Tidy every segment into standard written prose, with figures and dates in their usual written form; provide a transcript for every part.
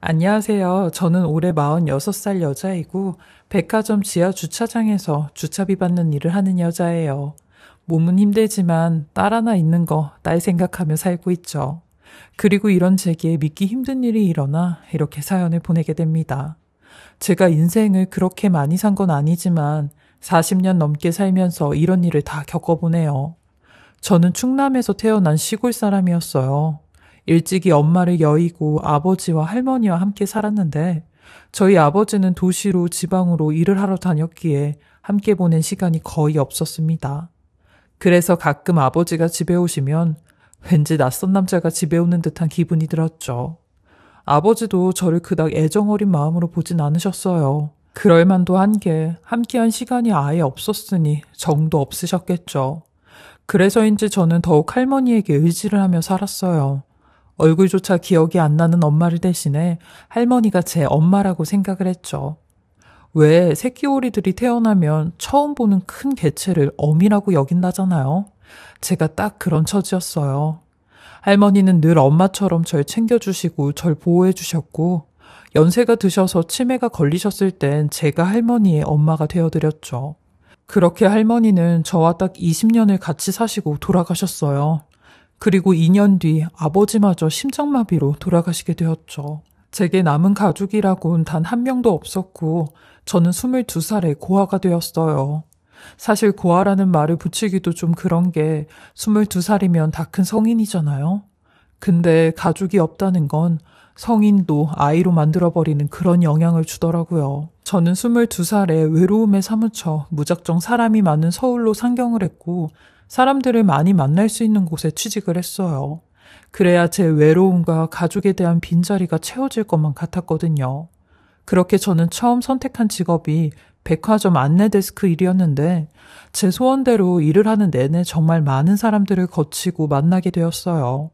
안녕하세요. 저는 올해 46살 여자이고 백화점 지하 주차장에서 주차비 받는 일을 하는 여자예요. 몸은 힘들지만 딸 하나 있는 거 딸 생각하며 살고 있죠. 그리고 이런 제게 믿기 힘든 일이 일어나 이렇게 사연을 보내게 됩니다. 제가 인생을 그렇게 많이 산 건 아니지만 40년 넘게 살면서 이런 일을 다 겪어보네요. 저는 충남에서 태어난 시골 사람이었어요. 일찍이 엄마를 여의고 아버지와 할머니와 함께 살았는데 저희 아버지는 도시로 지방으로 일을 하러 다녔기에 함께 보낸 시간이 거의 없었습니다. 그래서 가끔 아버지가 집에 오시면 왠지 낯선 남자가 집에 오는 듯한 기분이 들었죠. 아버지도 저를 그닥 애정어린 마음으로 보진 않으셨어요. 그럴 만도 한 게 함께한 시간이 아예 없었으니 정도 없으셨겠죠. 그래서인지 저는 더욱 할머니에게 의지를 하며 살았어요. 얼굴조차 기억이 안 나는 엄마를 대신해 할머니가 제 엄마라고 생각을 했죠. 왜 새끼오리들이 태어나면 처음 보는 큰 개체를 어미라고 여긴다잖아요. 제가 딱 그런 처지였어요. 할머니는 늘 엄마처럼 절 챙겨주시고 절 보호해주셨고 연세가 드셔서 치매가 걸리셨을 땐 제가 할머니의 엄마가 되어드렸죠. 그렇게 할머니는 저와 딱 20년을 같이 사시고 돌아가셨어요. 그리고 2년 뒤 아버지마저 심장마비로 돌아가시게 되었죠. 제게 남은 가족이라곤 단 한 명도 없었고 저는 22살에 고아가 되었어요. 사실 고아라는 말을 붙이기도 좀 그런 게 22살이면 다 큰 성인이잖아요. 근데 가족이 없다는 건 성인도 아이로 만들어버리는 그런 영향을 주더라고요. 저는 22살에 외로움에 사무쳐 무작정 사람이 많은 서울로 상경을 했고 사람들을 많이 만날 수 있는 곳에 취직을 했어요. 그래야 제 외로움과 가족에 대한 빈자리가 채워질 것만 같았거든요. 그렇게 저는 처음 선택한 직업이 백화점 안내 데스크 일이었는데 제 소원대로 일을 하는 내내 정말 많은 사람들을 거치고 만나게 되었어요.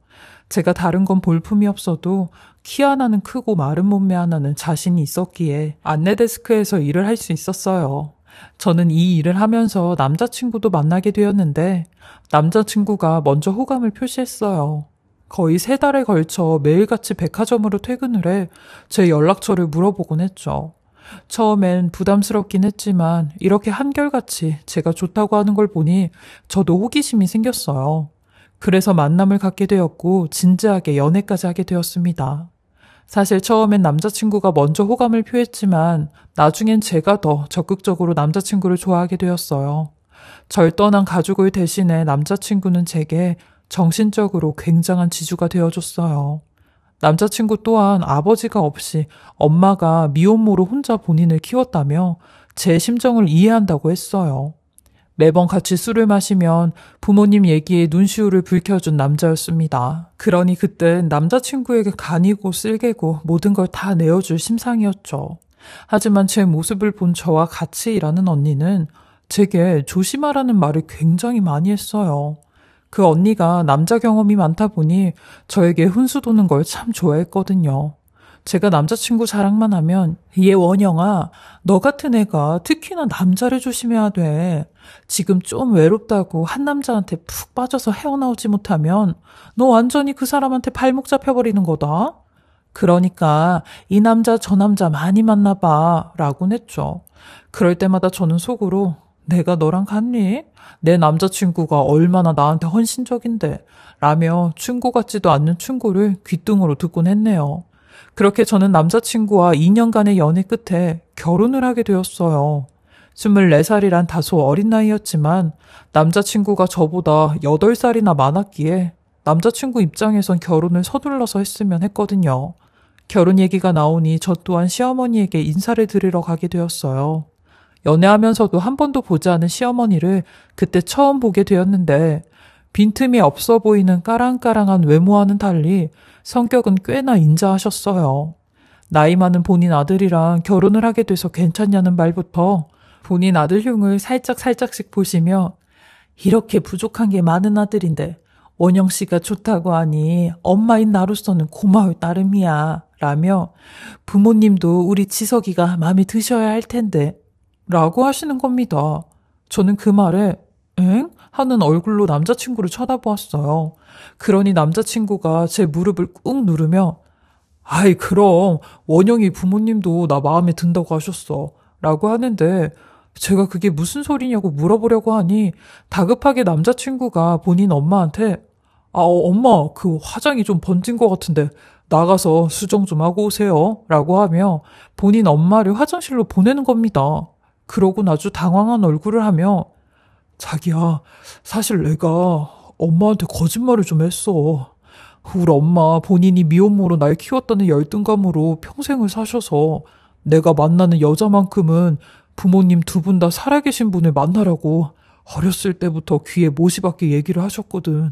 제가 다른 건 볼품이 없어도 키 하나는 크고 마른 몸매 하나는 자신이 있었기에 안내 데스크에서 일을 할 수 있었어요. 저는 이 일을 하면서 남자친구도 만나게 되었는데 남자친구가 먼저 호감을 표시했어요. 거의 3달에 걸쳐 매일같이 백화점으로 퇴근을 해 제 연락처를 물어보곤 했죠. 처음엔 부담스럽긴 했지만 이렇게 한결같이 제가 좋다고 하는 걸 보니 저도 호기심이 생겼어요. 그래서 만남을 갖게 되었고 진지하게 연애까지 하게 되었습니다. 사실 처음엔 남자친구가 먼저 호감을 표했지만 나중엔 제가 더 적극적으로 남자친구를 좋아하게 되었어요. 절 떠난 가족을 대신해 남자친구는 제게 정신적으로 굉장한 지주가 되어줬어요. 남자친구 또한 아버지가 없이 엄마가 미혼모로 혼자 본인을 키웠다며 제 심정을 이해한다고 했어요. 매번 같이 술을 마시면 부모님 얘기에 눈시울을 붉혀준 남자였습니다. 그러니 그땐 남자친구에게 간이고 쓸개고 모든 걸 다 내어줄 심상이었죠. 하지만 제 모습을 본 저와 같이 일하는 언니는 제게 조심하라는 말을 굉장히 많이 했어요. 그 언니가 남자 경험이 많다 보니 저에게 훈수 도는 걸 참 좋아했거든요. 제가 남자친구 자랑만 하면 얘 원영아, 너 같은 애가 특히나 남자를 조심해야 돼. 지금 좀 외롭다고 한 남자한테 푹 빠져서 헤어나오지 못하면 너 완전히 그 사람한테 발목 잡혀버리는 거다. 그러니까 이 남자 저 남자 많이 만나봐 라곤 했죠. 그럴 때마다 저는 속으로 내가 너랑 같니? 내 남자친구가 얼마나 나한테 헌신적인데 라며 충고 같지도 않는 충고를 귓등으로 듣곤 했네요. 그렇게 저는 남자친구와 2년간의 연애 끝에 결혼을 하게 되었어요. 24살이란 다소 어린 나이였지만 남자친구가 저보다 8살이나 많았기에 남자친구 입장에선 결혼을 서둘러서 했으면 했거든요. 결혼 얘기가 나오니 저 또한 시어머니에게 인사를 드리러 가게 되었어요. 연애하면서도 한 번도 보지 않은 시어머니를 그때 처음 보게 되었는데 빈틈이 없어 보이는 까랑까랑한 외모와는 달리 성격은 꽤나 인자하셨어요. 나이 많은 본인 아들이랑 결혼을 하게 돼서 괜찮냐는 말부터 본인 아들 흉을 살짝씩 보시며 이렇게 부족한 게 많은 아들인데 원영 씨가 좋다고 하니 엄마인 나로서는 고마울 따름이야 라며 부모님도 우리 지석이가 마음에 드셔야 할 텐데 라고 하시는 겁니다. 저는 그 말에 엥? 하는 얼굴로 남자친구를 쳐다보았어요. 그러니 남자친구가 제 무릎을 꾹 누르며 아이, 그럼 원영이 부모님도 나 마음에 든다고 하셨어. 라고 하는데 제가 그게 무슨 소리냐고 물어보려고 하니 다급하게 남자친구가 본인 엄마한테 엄마, 그 화장이 좀 번진 것 같은데 나가서 수정 좀 하고 오세요. 라고 하며 본인 엄마를 화장실로 보내는 겁니다. 그러곤 아주 당황한 얼굴을 하며 자기야, 사실 내가 엄마한테 거짓말을 좀 했어. 우리 엄마 본인이 미혼모로 날 키웠다는 열등감으로 평생을 사셔서 내가 만나는 여자만큼은 부모님 두 분 다 살아계신 분을 만나라고 어렸을 때부터 귀에 못이 박게 얘기를 하셨거든.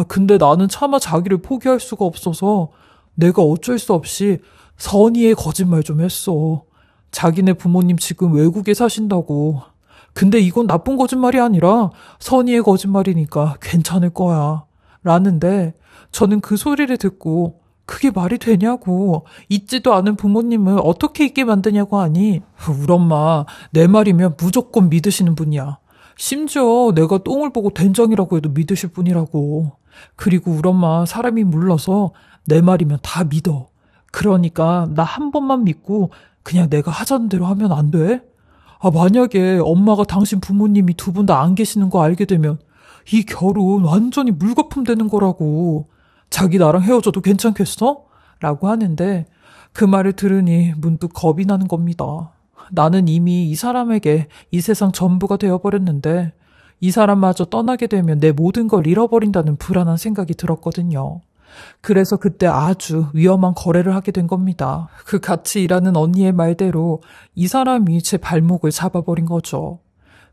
근데 나는 차마 자기를 포기할 수가 없어서 내가 어쩔 수 없이 선의의 거짓말 좀 했어. 자기네 부모님 지금 외국에 사신다고. 근데 이건 나쁜 거짓말이 아니라 선의의 거짓말이니까 괜찮을 거야. 라는데 저는 그 소리를 듣고 그게 말이 되냐고, 있지도 않은 부모님을 어떻게 있게 만드냐고 하니 우리 엄마 내 말이면 무조건 믿으시는 분이야. 심지어 내가 똥을 보고 된장이라고 해도 믿으실 분이라고. 그리고 우리 엄마 사람이 물러서 내 말이면 다 믿어. 그러니까 나 한 번만 믿고 그냥 내가 하자는 대로 하면 안 돼? 만약에 엄마가 당신 부모님이 두 분 다 안 계시는 거 알게 되면 이 결혼 완전히 물거품 되는 거라고. 자기 나랑 헤어져도 괜찮겠어? 라고 하는데 그 말을 들으니 문득 겁이 나는 겁니다. 나는 이미 이 사람에게 이 세상 전부가 되어버렸는데 이 사람마저 떠나게 되면 내 모든 걸 잃어버린다는 불안한 생각이 들었거든요. 그래서 그때 아주 위험한 거래를 하게 된 겁니다. 그 같이 일하는 언니의 말대로 이 사람이 제 발목을 잡아버린 거죠.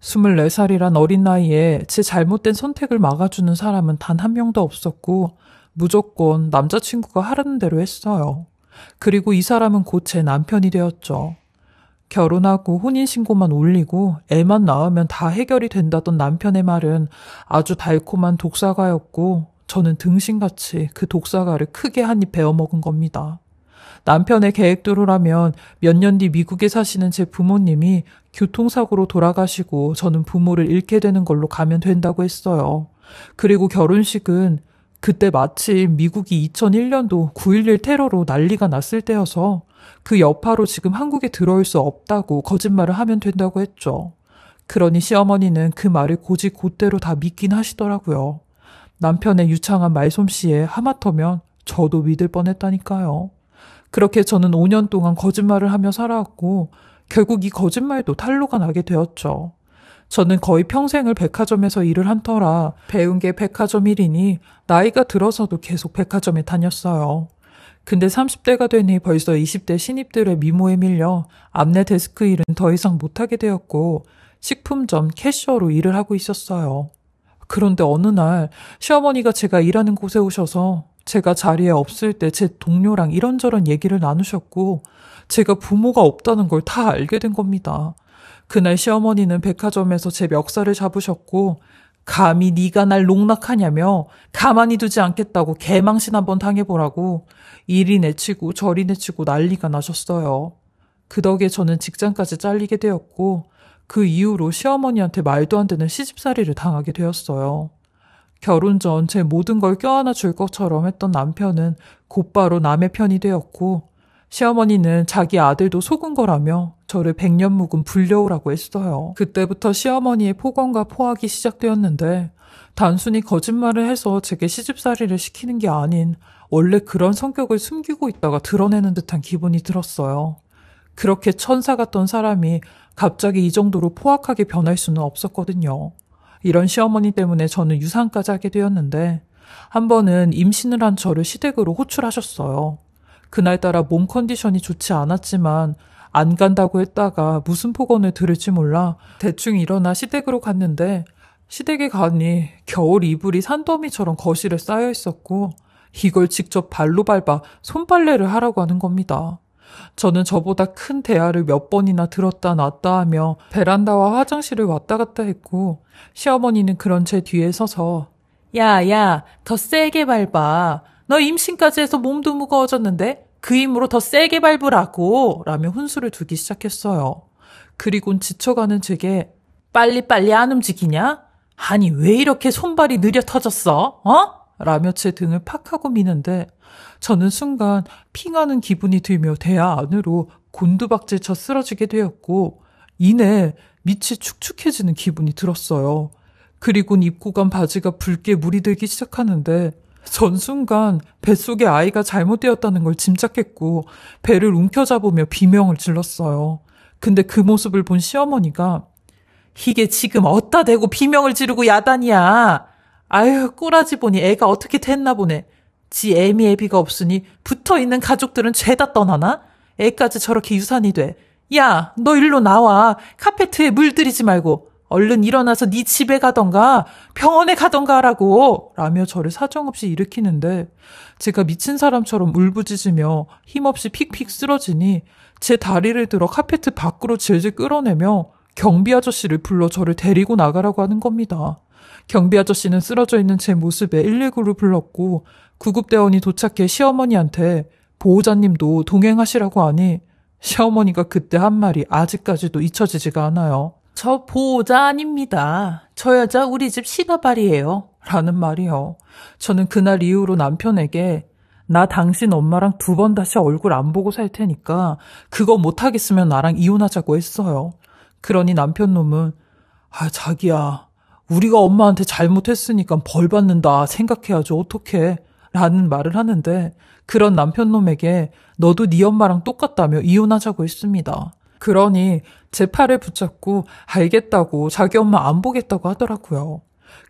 24살이란 어린 나이에 제 잘못된 선택을 막아주는 사람은 단 한 명도 없었고 무조건 남자친구가 하라는 대로 했어요. 그리고 이 사람은 곧 제 남편이 되었죠. 결혼하고 혼인신고만 올리고 애만 낳으면 다 해결이 된다던 남편의 말은 아주 달콤한 독사과였고 저는 등신같이 그 독사과를 크게 한 입 베어먹은 겁니다. 남편의 계획대로라면 몇 년 뒤 미국에 사시는 제 부모님이 교통사고로 돌아가시고 저는 부모를 잃게 되는 걸로 가면 된다고 했어요. 그리고 결혼식은 그때 마침 미국이 2001년도 9.11 테러로 난리가 났을 때여서 그 여파로 지금 한국에 들어올 수 없다고 거짓말을 하면 된다고 했죠. 그러니 시어머니는 그 말을 곧이곧대로 다 믿긴 하시더라고요. 남편의 유창한 말솜씨에 하마터면 저도 믿을 뻔했다니까요. 그렇게 저는 5년 동안 거짓말을 하며 살아왔고 결국 이 거짓말도 탄로가 나게 되었죠. 저는 거의 평생을 백화점에서 일을 한 터라 배운 게 백화점 일이니 나이가 들어서도 계속 백화점에 다녔어요. 근데 30대가 되니 벌써 20대 신입들의 미모에 밀려 앞내 데스크 일은 더 이상 못하게 되었고 식품점 캐셔로 일을 하고 있었어요. 그런데 어느 날 시어머니가 제가 일하는 곳에 오셔서 제가 자리에 없을 때 제 동료랑 이런저런 얘기를 나누셨고 제가 부모가 없다는 걸 다 알게 된 겁니다. 그날 시어머니는 백화점에서 제 멱살을 잡으셨고 감히 네가 날 농락하냐며 가만히 두지 않겠다고 개망신 한번 당해보라고 이리 내치고 저리 내치고 난리가 나셨어요. 그 덕에 저는 직장까지 잘리게 되었고 그 이후로 시어머니한테 말도 안 되는 시집살이를 당하게 되었어요. 결혼 전 제 모든 걸 껴안아 줄 것처럼 했던 남편은 곧바로 남의 편이 되었고 시어머니는 자기 아들도 속은 거라며 저를 100년 묵은 불려오라고 했어요. 그때부터 시어머니의 폭언과 포악이 시작되었는데 단순히 거짓말을 해서 제게 시집살이를 시키는 게 아닌 원래 그런 성격을 숨기고 있다가 드러내는 듯한 기분이 들었어요. 그렇게 천사 같던 사람이 갑자기 이 정도로 포악하게 변할 수는 없었거든요. 이런 시어머니 때문에 저는 유산까지 하게 되었는데 한 번은 임신을 한 저를 시댁으로 호출하셨어요. 그날따라 몸 컨디션이 좋지 않았지만 안 간다고 했다가 무슨 폭언을 들을지 몰라 대충 일어나 시댁으로 갔는데 시댁에 가니 겨울 이불이 산더미처럼 거실에 쌓여 있었고 이걸 직접 발로 밟아 손빨래를 하라고 하는 겁니다. 저는 저보다 큰 대화를 몇 번이나 들었다 놨다 하며 베란다와 화장실을 왔다 갔다 했고 시어머니는 그런 제 뒤에 서서 야, 더 세게 밟아. 너 임신까지 해서 몸도 무거워졌는데 그 힘으로 더 세게 밟으라고 라며 훈수를 두기 시작했어요. 그리곤 지쳐가는 제게 빨리빨리 안 움직이냐? 아니 왜 이렇게 손발이 느려 터졌어? 라며 제 등을 팍 하고 미는데 저는 순간 핑하는 기분이 들며 대야 안으로 곤두박질쳐 쓰러지게 되었고 이내 밑이 축축해지는 기분이 들었어요. 그리곤 입고 간 바지가 붉게 물이 들기 시작하는데 전 순간 뱃속에 아이가 잘못되었다는 걸 짐작했고 배를 움켜잡으며 비명을 질렀어요. 근데 그 모습을 본 시어머니가 이게 지금 어디다 대고 비명을 지르고 야단이야. 아유 꼬라지 보니 애가 어떻게 됐나 보네. 지 애미 애비가 없으니 붙어있는 가족들은 죄다 떠나나? 애까지 저렇게 유산이 돼. 야, 너 일로 나와. 카페트에 물들이지 말고 얼른 일어나서 네 집에 가던가 병원에 가던가 하라고 라며 저를 사정없이 일으키는데 제가 미친 사람처럼 울부짖으며 힘없이 픽픽 쓰러지니 제 다리를 들어 카페트 밖으로 질질 끌어내며 경비 아저씨를 불러 저를 데리고 나가라고 하는 겁니다. 경비 아저씨는 쓰러져 있는 제 모습에 119를 불렀고 구급대원이 도착해 시어머니한테 보호자님도 동행하시라고 하니 시어머니가 그때 한 말이 아직까지도 잊혀지지가 않아요. 저 보호자 아닙니다. 저 여자 우리 집 시너발이에요. 라는 말이요. 저는 그날 이후로 남편에게 나 당신 엄마랑 2번 다시 얼굴 안 보고 살 테니까 그거 못하겠으면 나랑 이혼하자고 했어요. 그러니 남편 놈은 자기야 우리가 엄마한테 잘못했으니까 벌 받는다 생각해야죠 어떡해 라는 말을 하는데 그런 남편 놈에게 너도 네 엄마랑 똑같다며 이혼하자고 했습니다. 그러니 제 팔을 붙잡고 알겠다고 자기 엄마 안 보겠다고 하더라고요.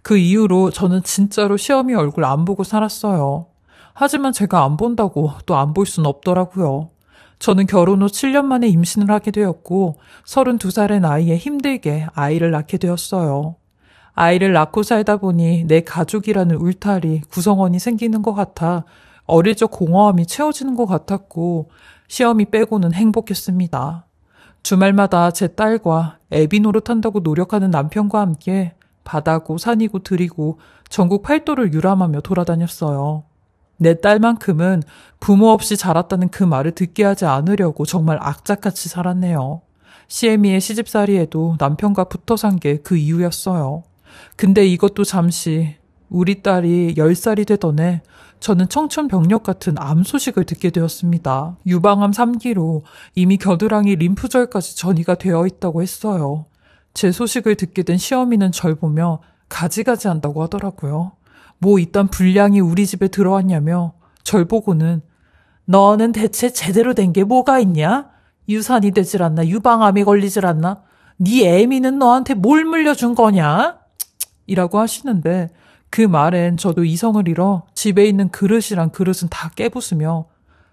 그 이후로 저는 진짜로 시어미 얼굴 안 보고 살았어요. 하지만 제가 안 본다고 또 안 볼 순 없더라고요. 저는 결혼 후 7년 만에 임신을 하게 되었고 32살의 나이에 힘들게 아이를 낳게 되었어요. 아이를 낳고 살다 보니 내 가족이라는 울타리, 구성원이 생기는 것 같아 어릴 적 공허함이 채워지는 것 같았고 시어미 빼고는 행복했습니다. 주말마다 제 딸과 애비 노릇한다고 노력하는 남편과 함께 바다고 산이고 들이고 전국 팔도를 유람하며 돌아다녔어요. 내 딸만큼은 부모 없이 자랐다는 그 말을 듣게 하지 않으려고 정말 악착같이 살았네요. 시애미의 시집살이에도 남편과 붙어 산 게 그 이유였어요. 근데 이것도 잠시 우리 딸이 10살이 되던 해 저는 청천벽력 같은 암 소식을 듣게 되었습니다. 유방암 3기로 이미 겨드랑이 림프절까지 전이가 되어 있다고 했어요. 제 소식을 듣게 된 시어미는 절 보며 가지가지 한다고 하더라고요. 뭐 이딴 불량이 우리 집에 들어왔냐며 절 보고는 너는 대체 제대로 된 게 뭐가 있냐? 유산이 되질 않나? 유방암에 걸리질 않나? 네 애미는 너한테 뭘 물려준 거냐? 이라고 하시는데 그 말엔 저도 이성을 잃어 집에 있는 그릇이랑 그릇은 다 깨부수며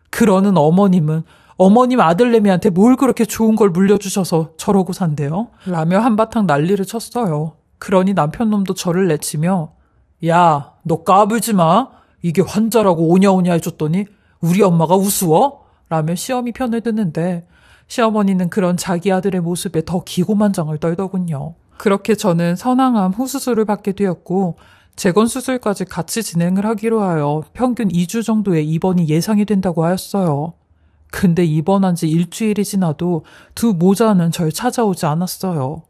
그러는 어머님은 어머님 아들내미한테 뭘 그렇게 좋은 걸 물려주셔서 저러고 산대요? 라며 한바탕 난리를 쳤어요. 그러니 남편놈도 저를 내치며 야, 너 까불지 마. 이게 환자라고 오냐오냐 해줬더니 우리 엄마가 우스워? 라며 시어미 편을 드는데 시어머니는 그런 자기 아들의 모습에 더 기고만장을 떨더군요. 그렇게 저는 선항암 후수술을 받게 되었고 재건수술까지 같이 진행을 하기로 하여 평균 2주 정도의 입원이 예상이 된다고 하였어요. 근데 입원한 지 일주일이 지나도 두 모자는 절 찾아오지 않았어요.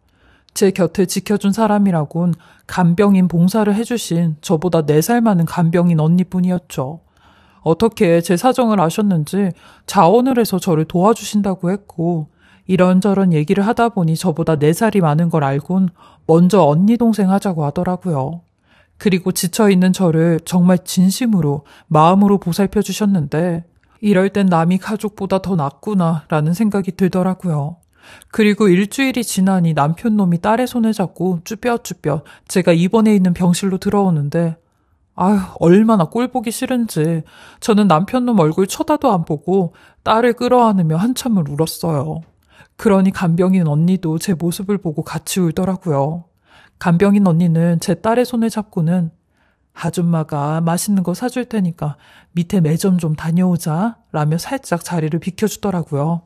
제 곁을 지켜준 사람이라곤 간병인 봉사를 해주신 저보다 4살 많은 간병인 언니뿐이었죠. 어떻게 제 사정을 아셨는지 자원을 해서 저를 도와주신다고 했고 이런저런 얘기를 하다 보니 저보다 4살이 많은 걸 알곤 먼저 언니 동생 하자고 하더라고요. 그리고 지쳐있는 저를 정말 진심으로 마음으로 보살펴 주셨는데 이럴 땐 남이 가족보다 더 낫구나 라는 생각이 들더라고요. 그리고 일주일이 지나니 남편 놈이 딸의 손을 잡고 쭈뼛쭈뼛 제가 입원해 있는 병실로 들어오는데 아휴 얼마나 꼴보기 싫은지 저는 남편 놈 얼굴 쳐다도 안 보고 딸을 끌어안으며 한참을 울었어요. 그러니 간병인 언니도 제 모습을 보고 같이 울더라고요. 간병인 언니는 제 딸의 손을 잡고는 아줌마가 맛있는 거 사줄 테니까 밑에 매점 좀 다녀오자 라며 살짝 자리를 비켜주더라고요.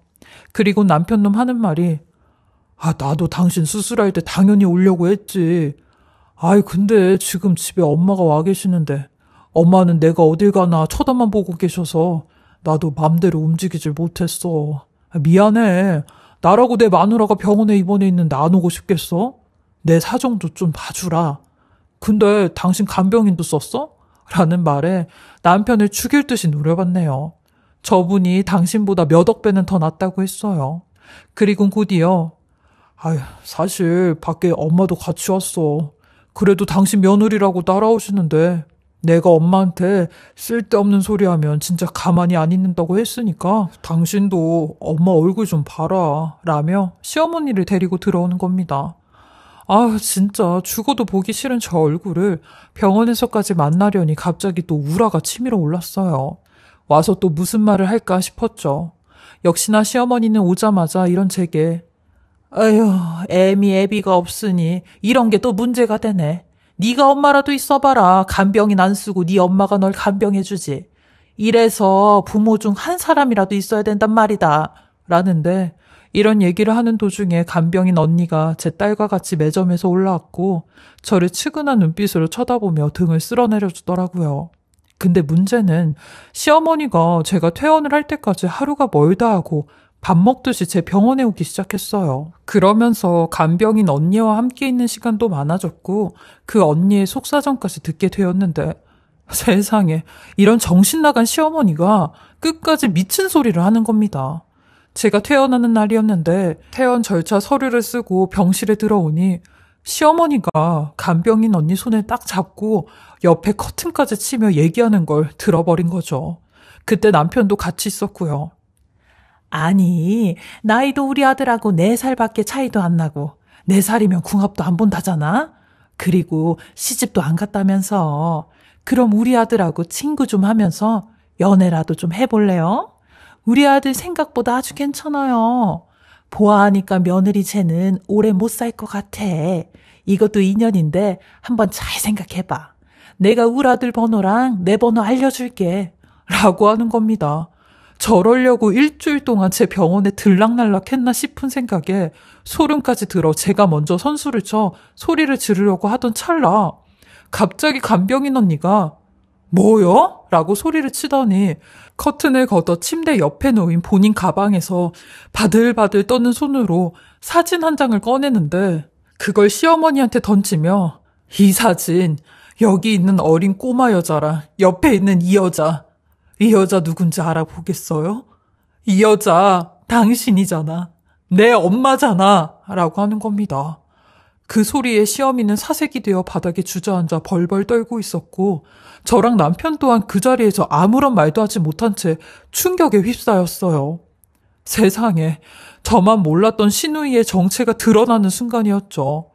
그리고 남편놈 하는 말이 나도 당신 수술할 때 당연히 오려고 했지. 근데 지금 집에 엄마가 와 계시는데 엄마는 내가 어딜 가나 쳐다만 보고 계셔서 나도 맘대로 움직이질 못했어. 미안해. 나라고 내 마누라가 병원에 입원해 있는데 안 오고 싶겠어? 내 사정도 좀 봐주라. 근데 당신 간병인도 썼어? 라는 말에 남편을 죽일 듯이 노려봤네요. 저분이 당신보다 몇 억 배는 더 낫다고 했어요. 그리고 곧이어 아휴, 사실 밖에 엄마도 같이 왔어. 그래도 당신 며느리라고 따라오시는데 내가 엄마한테 쓸데없는 소리 하면 진짜 가만히 안 있는다고 했으니까 당신도 엄마 얼굴 좀 봐라 라며 시어머니를 데리고 들어오는 겁니다. 아, 진짜 죽어도 보기 싫은 저 얼굴을 병원에서까지 만나려니 갑자기 또 우라가 치밀어 올랐어요. 와서 또 무슨 말을 할까 싶었죠. 역시나 시어머니는 오자마자 이런 제게 아휴, 애미 애비가 없으니 이런 게 또 문제가 되네. 네가 엄마라도 있어봐라. 간병인 안 쓰고 네 엄마가 널 간병해주지. 이래서 부모 중 한 사람이라도 있어야 된단 말이다. 라는데 이런 얘기를 하는 도중에 간병인 언니가 제 딸과 같이 매점에서 올라왔고 저를 측은한 눈빛으로 쳐다보며 등을 쓸어내려주더라고요. 근데 문제는 시어머니가 제가 퇴원을 할 때까지 하루가 멀다 하고 밥 먹듯이 제 병원에 오기 시작했어요. 그러면서 간병인 언니와 함께 있는 시간도 많아졌고 그 언니의 속사정까지 듣게 되었는데 세상에 이런 정신 나간 시어머니가 끝까지 미친 소리를 하는 겁니다. 제가 퇴원하는 날이었는데 퇴원 절차 서류를 쓰고 병실에 들어오니 시어머니가 간병인 언니 손을 딱 잡고 옆에 커튼까지 치며 얘기하는 걸 들어버린 거죠. 그때 남편도 같이 있었고요. 아니, 나이도 우리 아들하고 4살밖에 차이도 안 나고 4살이면 궁합도 안 본다잖아? 그리고 시집도 안 갔다면서. 그럼 우리 아들하고 친구 좀 하면서 연애라도 좀 해볼래요? 우리 아들 생각보다 아주 괜찮아요. 보아하니까 며느리 쟤는 오래 못 살 것 같아. 이것도 인연인데 한번 잘 생각해봐. 내가 우리 아들 번호랑 내 번호 알려줄게. 라고 하는 겁니다. 저러려고 일주일 동안 제 병원에 들락날락 했나 싶은 생각에 소름까지 들어 제가 먼저 선수를 쳐 소리를 지르려고 하던 찰나 갑자기 간병인 언니가 뭐요? 라고 소리를 치더니 커튼을 걷어 침대 옆에 놓인 본인 가방에서 바들바들 떠는 손으로 사진 한 장을 꺼내는데 그걸 시어머니한테 던지며 이 사진 여기 있는 어린 꼬마 여자랑 옆에 있는 이 여자 누군지 알아보겠어요? 이 여자 당신이잖아. 내 엄마잖아. 라고 하는 겁니다. 그 소리에 시어미는 사색이 되어 바닥에 주저앉아 벌벌 떨고 있었고 저랑 남편 또한 그 자리에서 아무런 말도 하지 못한 채 충격에 휩싸였어요. 세상에 저만 몰랐던 시누이의 정체가 드러나는 순간이었죠.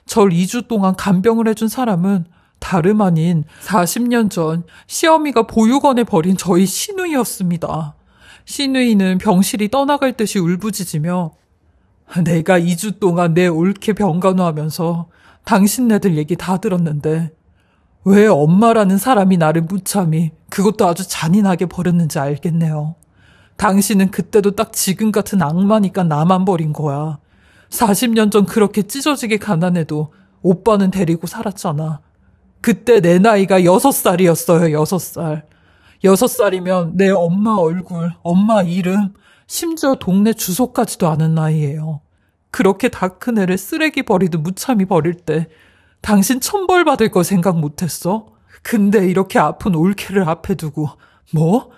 절 2주 동안 간병을 해준 사람은 다름 아닌 40년 전 시어미가 보육원에 버린 저희 시누이였습니다. 시누이는 병실이 떠나갈 듯이 울부짖으며 내가 2주 동안 내 옳게 병간호하면서 당신네들 얘기 다 들었는데 왜 엄마라는 사람이 나를 무참히 그것도 아주 잔인하게 버렸는지 알겠네요. 당신은 그때도 딱 지금 같은 악마니까 나만 버린 거야. 40년 전 그렇게 찢어지게 가난해도 오빠는 데리고 살았잖아. 그때 내 나이가 6살이었어요, 6살. 6살이면 내 엄마 얼굴, 엄마 이름, 심지어 동네 주소까지도 아는 나이예요. 그렇게 다 큰 애를 쓰레기 버리듯 무참히 버릴 때 당신 천벌 받을 거 생각 못했어? 근데 이렇게 아픈 올케를 앞에 두고 뭐?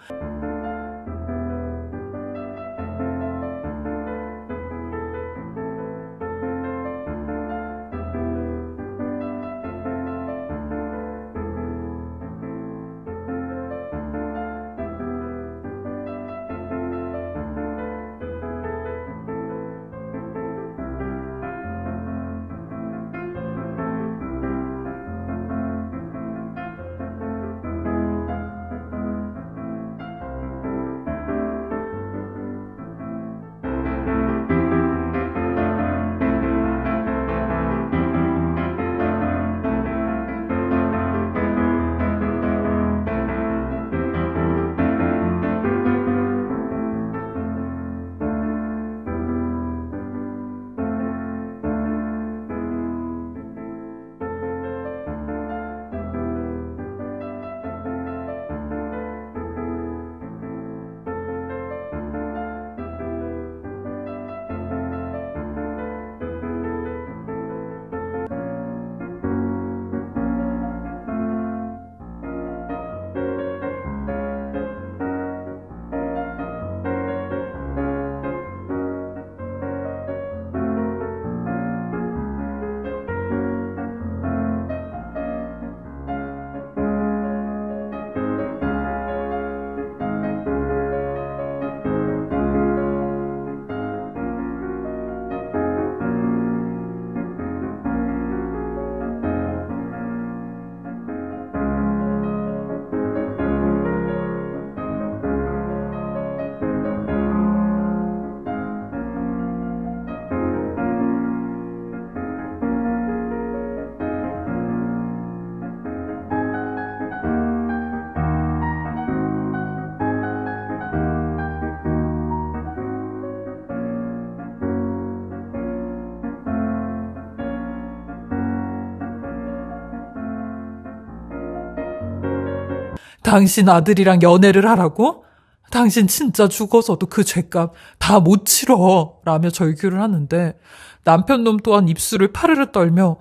당신 아들이랑 연애를 하라고? 당신 진짜 죽어서도 그 죄값 다 못 치러 라며 절규를 하는데 남편 놈 또한 입술을 파르르 떨며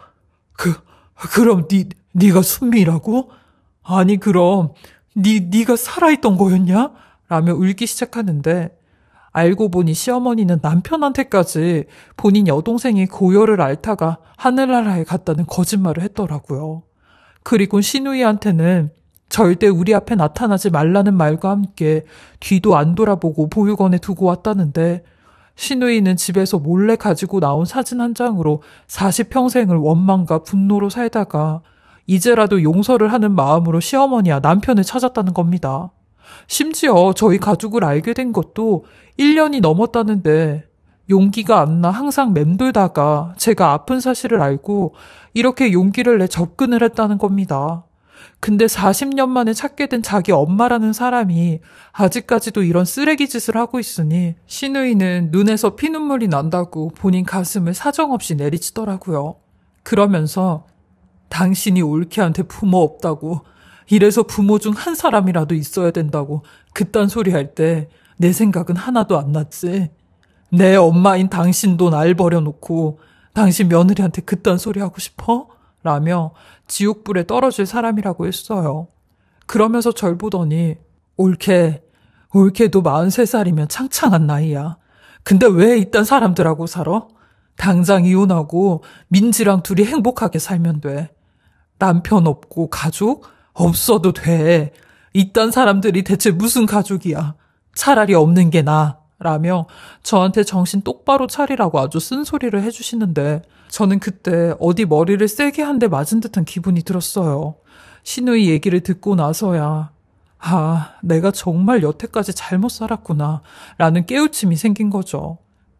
그럼 네가 순미라고? 아니 그럼 네가 살아있던 거였냐? 라며 울기 시작하는데 알고 보니 시어머니는 남편한테까지 본인 여동생이 고열을 앓다가 하늘나라에 갔다는 거짓말을 했더라고요. 그리고 시누이한테는 절대 우리 앞에 나타나지 말라는 말과 함께 뒤도 안 돌아보고 보육원에 두고 왔다는데 시누이는 집에서 몰래 가지고 나온 사진 한 장으로 40평생을 원망과 분노로 살다가 이제라도 용서를 하는 마음으로 시어머니와 남편을 찾았다는 겁니다. 심지어 저희 가족을 알게 된 것도 1년이 넘었다는데 용기가 안 나 항상 맴돌다가 제가 아픈 사실을 알고 이렇게 용기를 내 접근을 했다는 겁니다. 근데 40년 만에 찾게 된 자기 엄마라는 사람이 아직까지도 이런 쓰레기 짓을 하고 있으니 시누이는 눈에서 피눈물이 난다고 본인 가슴을 사정없이 내리치더라고요. 그러면서 당신이 올케한테 부모 없다고 이래서 부모 중 한 사람이라도 있어야 된다고 그딴 소리 할 때 내 생각은 하나도 안 났지. 내 엄마인 당신도 날 버려놓고 당신 며느리한테 그딴 소리 하고 싶어? 라며 지옥불에 떨어질 사람이라고 했어요. 그러면서 절 보더니 올케도 43살이면 창창한 나이야. 근데 왜 이딴 사람들하고 살아? 당장 이혼하고 민지랑 둘이 행복하게 살면 돼. 남편 없고 가족? 없어도 돼. 이딴 사람들이 대체 무슨 가족이야. 차라리 없는 게 나아. 라며 저한테 정신 똑바로 차리라고 아주 쓴소리를 해주시는데 저는 그때 어디 머리를 세게 한 대 맞은 듯한 기분이 들었어요. 시누이 얘기를 듣고 나서야 내가 정말 여태까지 잘못 살았구나 라는 깨우침이 생긴 거죠.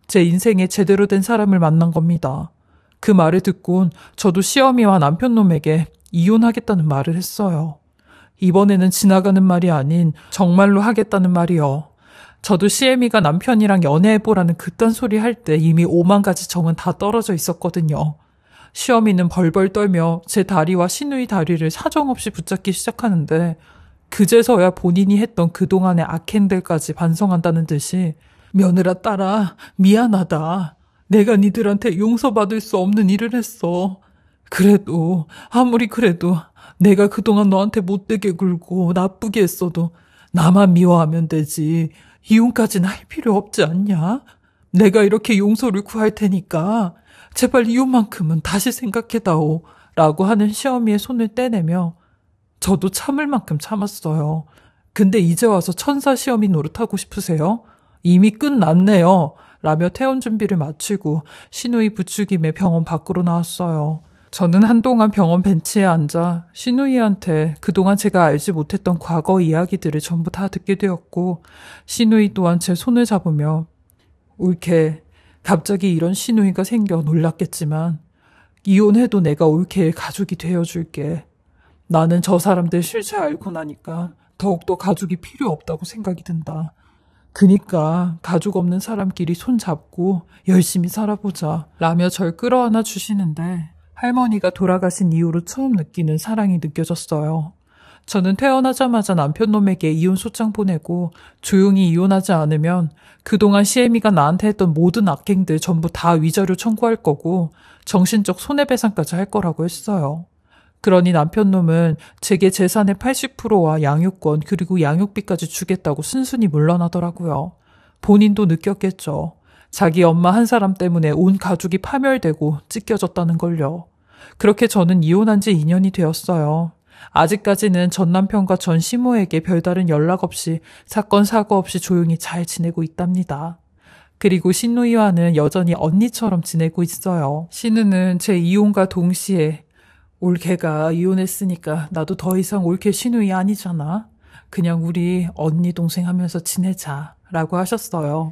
제 인생에 제대로 된 사람을 만난 겁니다. 그 말을 듣곤 저도 시어미와 남편놈에게 이혼하겠다는 말을 했어요. 이번에는 지나가는 말이 아닌 정말로 하겠다는 말이요. 저도 시애미가 남편이랑 연애해보라는 그딴 소리 할 때 이미 5만 가지 정은 다 떨어져 있었거든요. 시어미는 벌벌 떨며 제 다리와 시누이 다리를 사정없이 붙잡기 시작하는데 그제서야 본인이 했던 그동안의 악행들까지 반성한다는 듯이 며느라 딸아 미안하다. 내가 니들한테 용서받을 수 없는 일을 했어. 그래도 아무리 그래도 내가 그동안 너한테 못되게 굴고 나쁘게 했어도 나만 미워하면 되지. 이혼까지는 할 필요 없지 않냐? 내가 이렇게 용서를 구할 테니까 제발 이혼만큼은 다시 생각해다오. 라고 하는 시어미의 손을 떼내며 저도 참을 만큼 참았어요. 근데 이제 와서 천사 시어미 노릇하고 싶으세요? 이미 끝났네요. 라며 퇴원 준비를 마치고 시누이 부추김에 병원 밖으로 나왔어요. 저는 한동안 병원 벤치에 앉아 시누이한테 그동안 제가 알지 못했던 과거 이야기들을 전부 다 듣게 되었고 시누이 또한 제 손을 잡으며 올케 갑자기 이런 시누이가 생겨 놀랐겠지만 이혼해도 내가 올케의 가족이 되어줄게. 나는 저 사람들 실체 알고 나니까 더욱더 가족이 필요 없다고 생각이 든다. 그니까 가족 없는 사람끼리 손잡고 열심히 살아보자 라며 절 끌어안아 주시는데 할머니가 돌아가신 이후로 처음 느끼는 사랑이 느껴졌어요. 저는 퇴원하자마자 남편놈에게 이혼 소장 보내고 조용히 이혼하지 않으면 그동안 시애미가 나한테 했던 모든 악행들 전부 다 위자료 청구할 거고 정신적 손해배상까지 할 거라고 했어요. 그러니 남편놈은 제게 재산의 80%와 양육권 그리고 양육비까지 주겠다고 순순히 물러나더라고요. 본인도 느꼈겠죠. 자기 엄마 한 사람 때문에 온 가족이 파멸되고 찢겨졌다는 걸요. 그렇게 저는 이혼한 지 2년이 되었어요. 아직까지는 전 남편과 전 시모에게 별다른 연락 없이 사건 사고 없이 조용히 잘 지내고 있답니다. 그리고 신누이와는 여전히 언니처럼 지내고 있어요. 신우는 제 이혼과 동시에 올케가 이혼했으니까 나도 더 이상 올케 신우이 아니잖아. 그냥 우리 언니 동생 하면서 지내자 라고 하셨어요.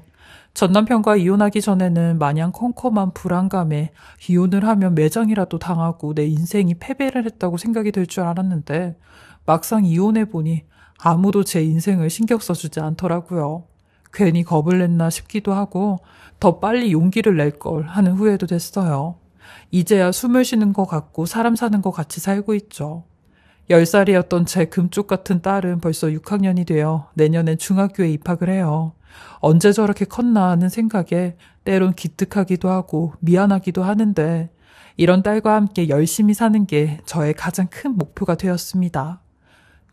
전 남편과 이혼하기 전에는 마냥 컴컴한 불안감에 이혼을 하면 매장이라도 당하고 내 인생이 패배를 했다고 생각이 들 줄 알았는데 막상 이혼해보니 아무도 제 인생을 신경 써주지 않더라고요. 괜히 겁을 냈나 싶기도 하고 더 빨리 용기를 낼 걸 하는 후회도 됐어요. 이제야 숨을 쉬는 것 같고 사람 사는 것 같이 살고 있죠. 10살이었던 제 금쪽 같은 딸은 벌써 6학년이 되어 내년엔 중학교에 입학을 해요. 언제 저렇게 컸나 하는 생각에 때론 기특하기도 하고 미안하기도 하는데 이런 딸과 함께 열심히 사는 게 저의 가장 큰 목표가 되었습니다.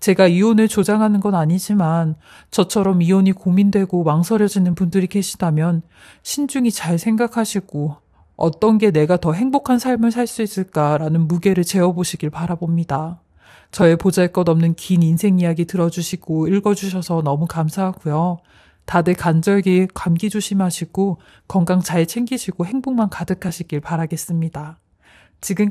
제가 이혼을 조장하는 건 아니지만 저처럼 이혼이 고민되고 망설여지는 분들이 계시다면 신중히 잘 생각하시고 어떤 게 내가 더 행복한 삶을 살 수 있을까라는 무게를 재어보시길 바라봅니다. 저의 보잘것없는 긴 인생 이야기 들어주시고 읽어주셔서 너무 감사하고요. 다들 간절기 감기 조심하시고 건강 잘 챙기시고 행복만 가득하시길 바라겠습니다. 지금